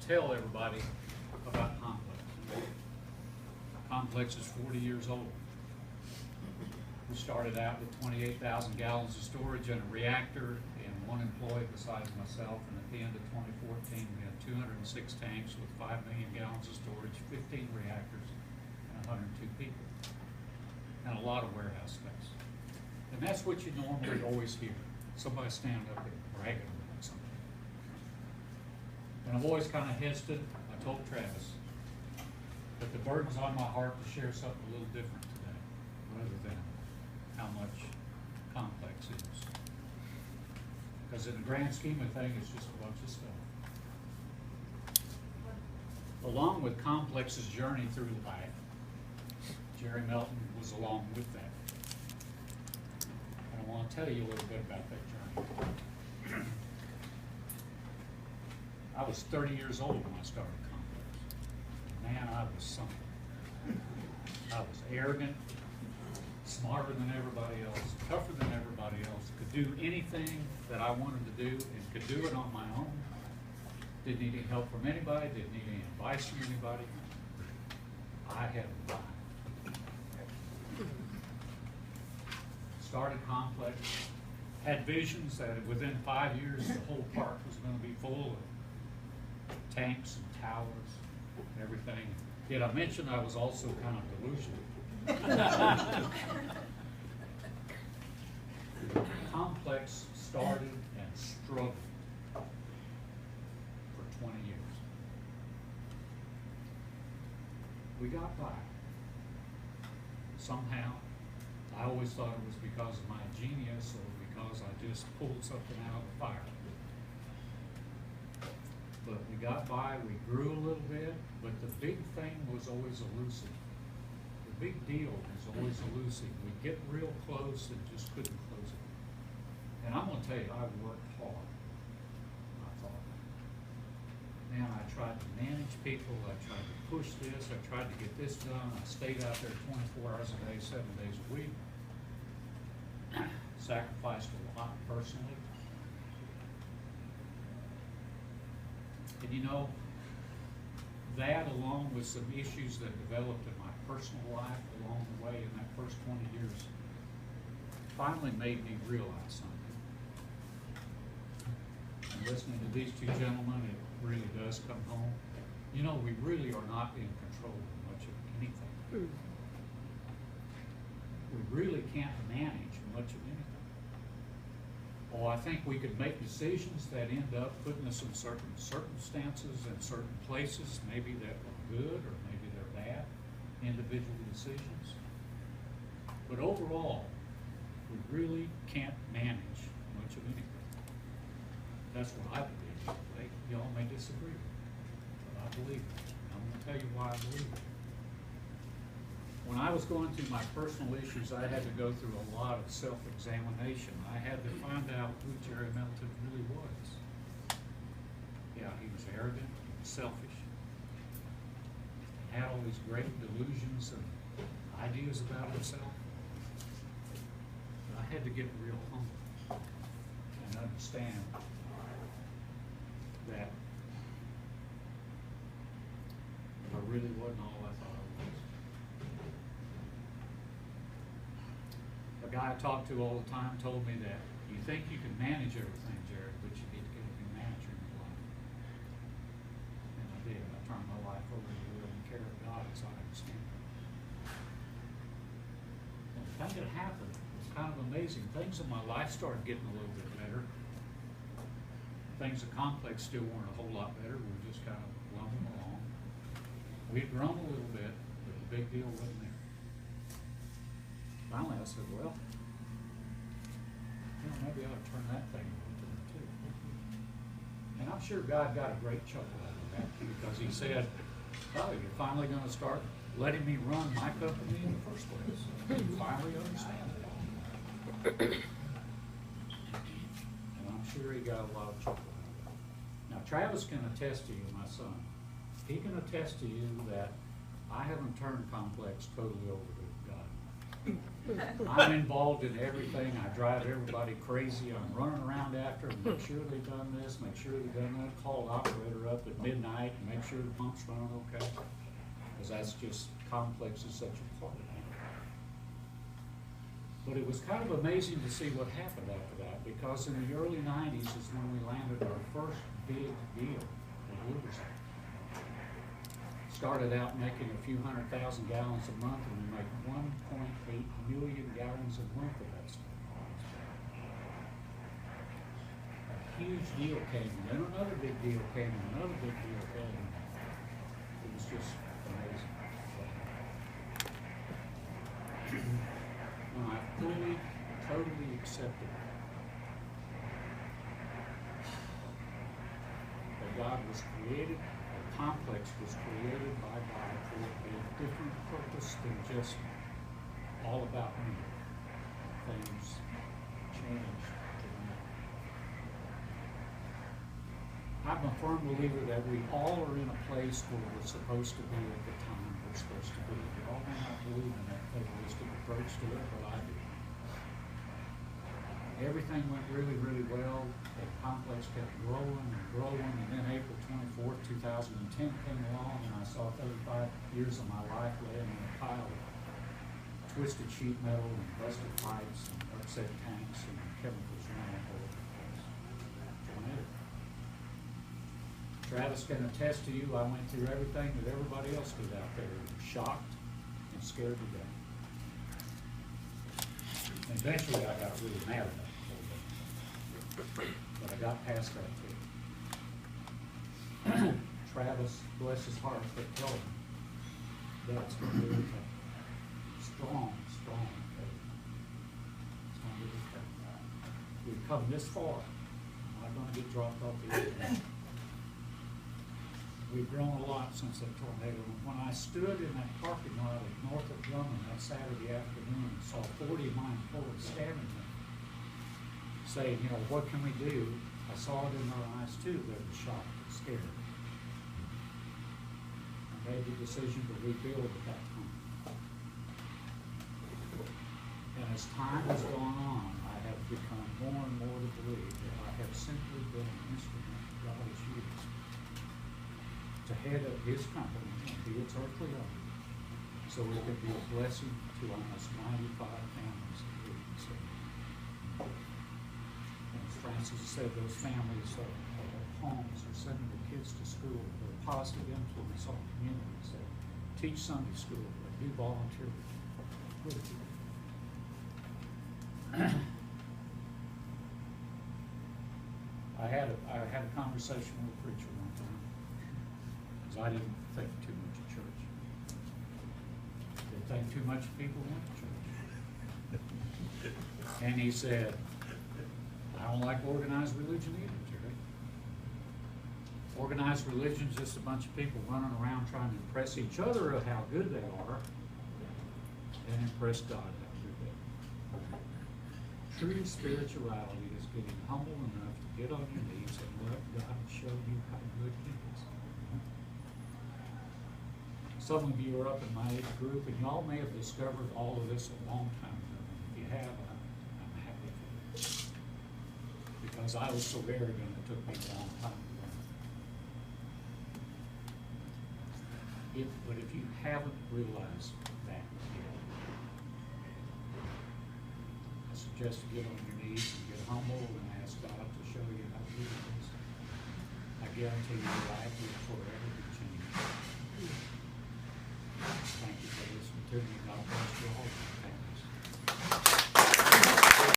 tell everybody about Complex. Complex is 40 years old. We started out with 28,000 gallons of storage and a reactor and one employee besides myself, and at the end of 2014 we had 206 tanks with 5 million gallons of storage, 15 reactors, and 102 people, and a lot of warehouse space. And that's what you normally always hear, somebody stand up and bragging about something. And I've always kind of hesitated. I told Travis that the burden's on my heart to share something a little different today, rather than how much Complex is. Because in the grand scheme of things, it's just a bunch of stuff. Along with Complex's journey through life, Jerry Melton was along with that. And I want to tell you a little bit about that journey. I was 30 years old when I started Complex. Man, I was something. I was arrogant, smarter than everybody else, tougher than everybody else, could do anything that I wanted to do and could do it on my own. Didn't need any help from anybody, didn't need any advice from anybody. I had a mind. Started Complex, had visions that within 5 years the whole park was going to be full of tanks and towers and everything. Yet I mentioned I was also kind of delusional. Complex started and struggled for 20 years. We got by. Somehow, I always thought it was because of my genius or because I just pulled something out of the fire. But we got by, we grew a little bit, but the big thing was always elusive. The big deal was always elusive. We'd get real close and just couldn't close it. And I'm going to tell you, I worked hard. I thought, man, I tried to manage people. I tried to push this. I tried to get this done. I stayed out there 24 hours a day, 7 days a week. Sacrificed a lot personally. And you know, that along with some issues that developed in my personal life along the way in that first 20 years finally made me realize something. And listening to these two gentlemen, it really does come home. You know, we really are not in control of much of anything. We really can't manage much of anything. Oh, I think we could make decisions that end up putting us in certain circumstances and certain places, maybe that were good or maybe they're bad, individual decisions. But overall, we really can't manage much of anything. That's what I believe. Y'all may disagree, but I believe it. I'm going to tell you why I believe it. When I was going through my personal issues, I had to go through a lot of self-examination. I had to find out who Jerry Melton really was. Yeah, he was arrogant, he was selfish. He had all these great delusions and ideas about himself. But I had to get real humble and understand that I really wasn't all I thought I was. A guy I talked to all the time told me that you think you can manage everything, Jared, but you need to get a new manager in your life. And I did. I turned my life over to the will and care of God as I understand it. And the thing that happened was kind of amazing. Things in my life started getting a little bit better. Things at Complex still weren't a whole lot better. We were just kind of lumbering along. We had grown a little bit, but the big deal wasn't there. Finally, I said, well, you know, maybe I ought to turn that thing over too. And I'm sure God got a great chuckle out of that because he said, oh, you're finally going to start letting me run my company in the first place. You finally understand that. And I'm sure he got a lot of chuckle out of that. Now, Travis can attest to you, my son. He can attest to you that I haven't turned Complex totally over to God. I'm involved in everything. I drive everybody crazy. I'm running around after them, make sure they've done this, make sure they've done that. Call the operator up at midnight and make sure the pump's running okay. Because that's just, complex is such a part of it. But it was kind of amazing to see what happened after that, because in the early 90s is when we landed our first big deal with Riverside. Started out making a few 100,000 gallons a month, and we make 1.8 million gallons a month of that stuff. A huge deal came, and then another big deal came, and another big deal came. It was just amazing. When I fully, totally accepted that God was created, complex was created by God for a different purpose than just all about me. Things changed dramatically. I'm a firm believer that we all are in a place where we're supposed to be at the time we're supposed to be. We all may not believe in that fatalistic approach to it, but I do. Everything went really, really well. The complex kept growing and growing, and then April 24th, 2010 came along, and I saw 35 years of my life laying in a pile of twisted sheet metal and busted pipes and upset tanks and chemicals running all over the place. Tornado. Travis can attest to you, I went through everything that everybody else did out there, shocked and scared to death. And eventually I got really mad about it. But I got past that too. Travis, bless his heart, but tell him that's going to be okay. Strong faith. It's going to be okay. We've come this far. I'm not going to get dropped off the edge. We've grown a lot since that tornado. When I stood in that parking lot at north of Drummond that Saturday afternoon and saw 40 of my employees standing there, saying, you know, what can we do? I saw it in their eyes too. They were shocked and scared. I made the decision to rebuild at that time. And as time has gone on, I have become more and more to believe that I have simply been an instrument that God has used to head up his company and be its earthly owner, so it can be a blessing to almost 95 families that live in the city. As Francis said, those families are homes, are sending their kids to school, they're a positive influence on communities, they teach Sunday school, they do volunteer work. I had a conversation with a preacher one time, because I didn't think too much of church. Didn't think too much of people went to church. And he said, I don't like organized religion either, Jerry. Organized religion is just a bunch of people running around trying to impress each other of how good they are and impress God how good they are. True spirituality is getting humble enough to get on your knees and let God show you how good he is. Some of you are up in my age group, and y'all may have discovered all of this a long time ago. If you have, I'm happy for you. Because I was so arrogant, it took me a long time to learn. But if you haven't realized that yet, I suggest you get on your knees and get humble and ask God to show you how good it is. I guarantee your life will forever be changed. Thank you for listening to me. God bless you all.